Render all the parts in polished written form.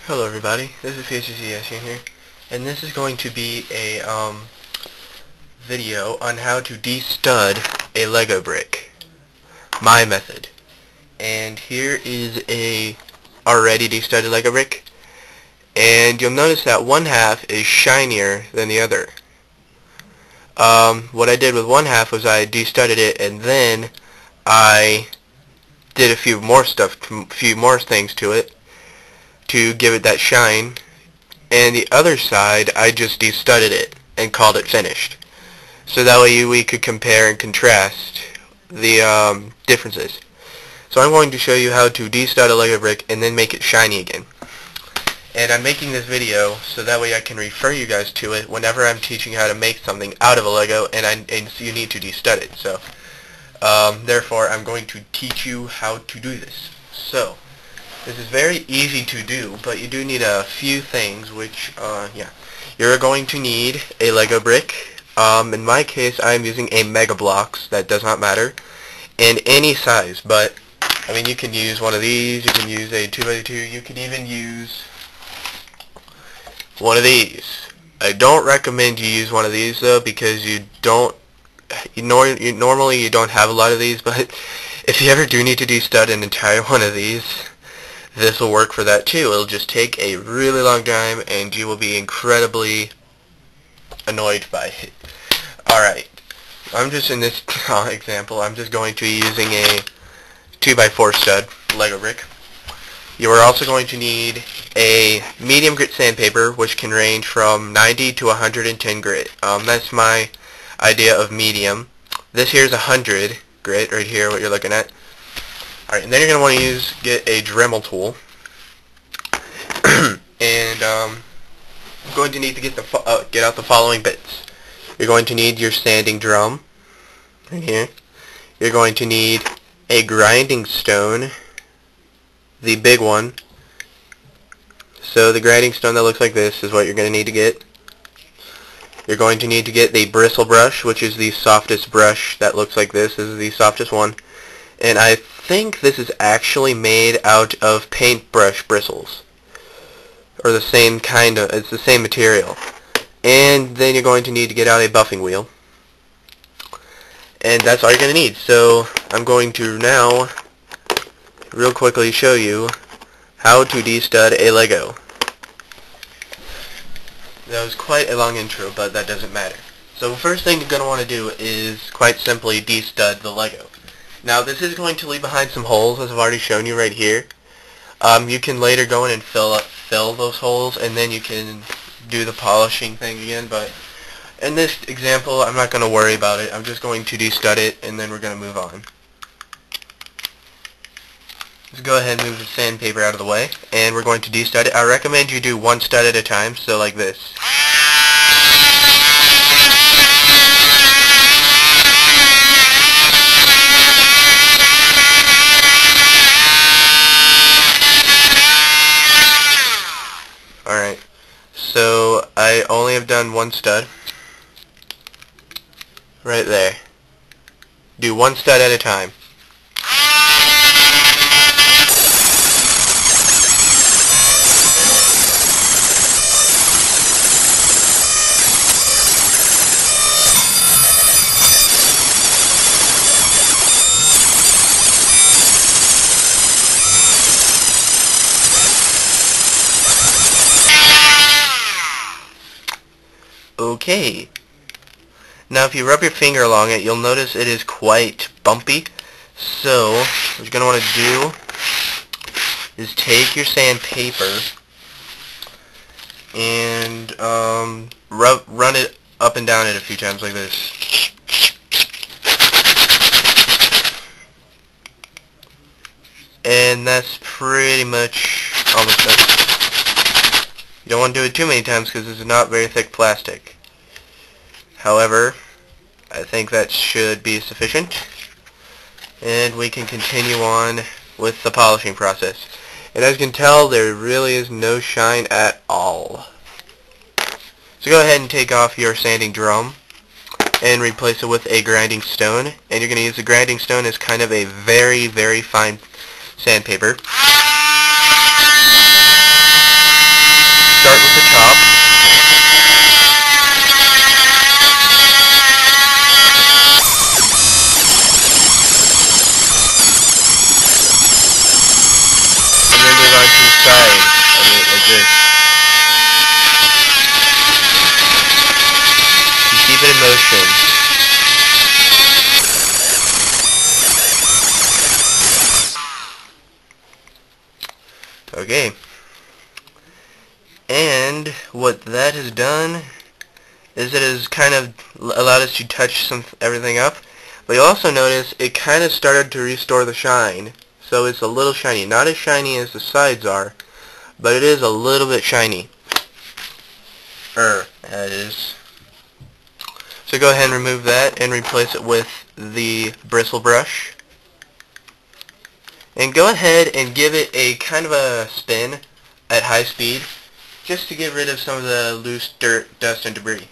Hello everybody, this is Pizzscn here, and this is going to be a video on how to de-stud a Lego brick. My method. And here is a already de-studded Lego brick, and you'll notice that one half is shinier than the other. What I did with one half was I de-studded it, and then I did a few more things to it to give it that shine, and the other side I just de-studded it and called it finished. So that way we could compare and contrast the differences. So I'm going to show you how to de-stud a Lego brick and then make it shiny again. And I'm making this video so that way I can refer you guys to it whenever I'm teaching how to make something out of a Lego and you need to de-stud it. So therefore I'm going to teach you how to do this. So this is very easy to do, but you do need a few things, which, you're going to need a Lego brick. In my case, I'm using a Mega Bloks, that does not matter, in any size, but, I mean, you can use one of these, you can use a 2x2, you can even use one of these. I don't recommend you use one of these, though, because normally you don't have a lot of these, but if you ever do need to de-stud an entire one of these, this will work for that too. It'll just take a really long time and you will be incredibly annoyed by it. Alright, I'm just in this example, I'm just going to be using a 2x4 stud Lego brick. You are also going to need a medium grit sandpaper, which can range from 90 to 110 grit. That's my idea of medium. This here is 100 grit right here, what you're looking at. Alright, and then you're going to want to get a DREMEL tool, and I'm going to need to get out the following bits. You're going to need your sanding drum, right here. You're going to need a grinding stone, the big one. So the grinding stone that looks like this is what you're going to need to get. You're going to need to get the bristle brush, which is the softest brush that looks like this. This is the softest one. And I think this is actually made out of paintbrush bristles, or the same kind of, it's the same material. And then you're going to need to get out a buffing wheel, and that's all you're going to need. So I'm going to now real quickly show you how to de-stud a Lego. That was quite a long intro, but that doesn't matter. So the first thing you're going to want to do is quite simply de-stud the Lego. Now this is going to leave behind some holes, as I've already shown you right here. You can later go in and fill those holes, and then you can do the polishing thing again, but in this example I'm not going to worry about it. I'm just going to de-stud it, and then we're going to move on. Let's go ahead and move the sandpaper out of the way, and we're going to de-stud it. I recommend you do one stud at a time, so like this. Alright, so I only have done one stud. Right there. Do one stud at a time. Okay. Now if you rub your finger along it, you'll notice it is quite bumpy. So what you're going to want to do is take your sandpaper and run it up and down it a few times like this. And that's pretty much almost done. You don't want to do it too many times because this is not very thick plastic. However, I think that should be sufficient, and we can continue on with the polishing process. And as you can tell, there really is no shine at all. So go ahead and take off your sanding drum and replace it with a grinding stone, and you're going to use the grinding stone as kind of a very, very fine sandpaper. start with the top. And then move on to the side of it like this. You keep it in motion. Okay. And what that has done is it has kind of allowed us to touch everything up. But you also notice it kind of started to restore the shine. So it's a little shiny. Not as shiny as the sides are, but it is a little bit shiny. That is. So go ahead and remove that and replace it with the bristle brush. And go ahead and give it a kind of a spin at high speed, just to get rid of some of the loose dirt, dust, and debris.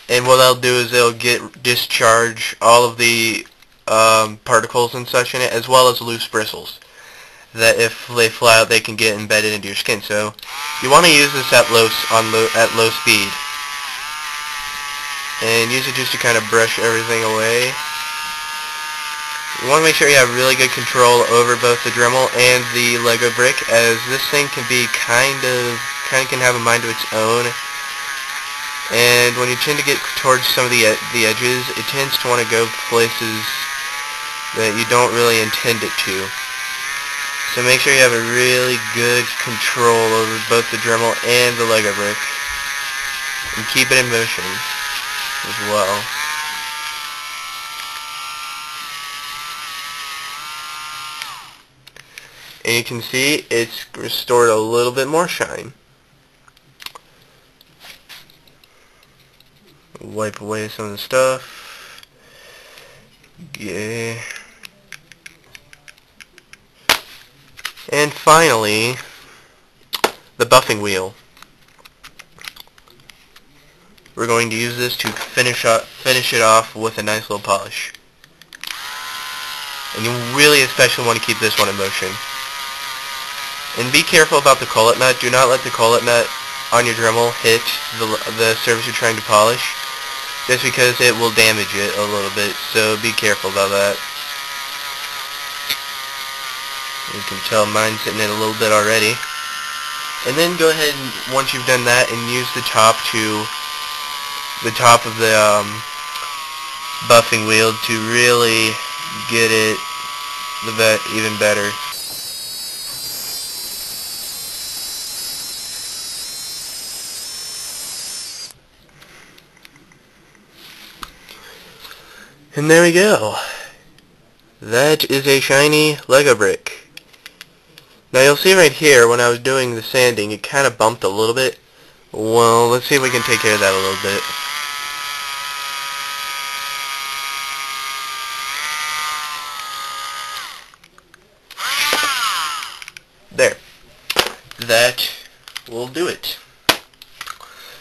And what I'll do is it'll discharge all of the particles and such in it, as well as loose bristles, that if they fly out they can get embedded into your skin. So you want to use this at low speed, and use it just to kind of brush everything away. You want to make sure you have really good control over both the Dremel and the Lego brick, as this thing can be kind of can have a mind of its own. And when you tend to get towards some of the edges, it tends to want to go places that you don't really intend it to. So make sure you have a really good control over both the Dremel and the Lego brick, and keep it in motion as well. And you can see it's restored a little bit more shine. Wipe away some of the stuff. Yeah. And finally, the buffing wheel. We're going to use this to finish it off with a nice little polish. And you really especially want to keep this one in motion. And be careful about the collet nut. Do not let the collet nut on your Dremel hit the surface you're trying to polish, just because it will damage it a little bit. So be careful about that. You can tell mine's hitting it a little bit already. And then go ahead and, once you've done that, and use the top of the buffing wheel to really get it even better. And there we go. That is a shiny Lego brick. Now you'll see right here, when I was doing the sanding, it kind of bumped a little bit. Well, let's see if we can take care of that a little bit. There. That will do it.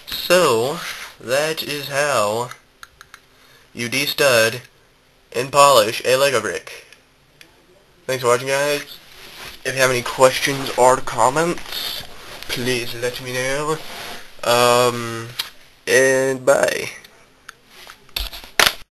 So, that is how you de-stud and polish a Lego brick. Thanks for watching, guys. If you have any questions or comments, please let me know. And bye.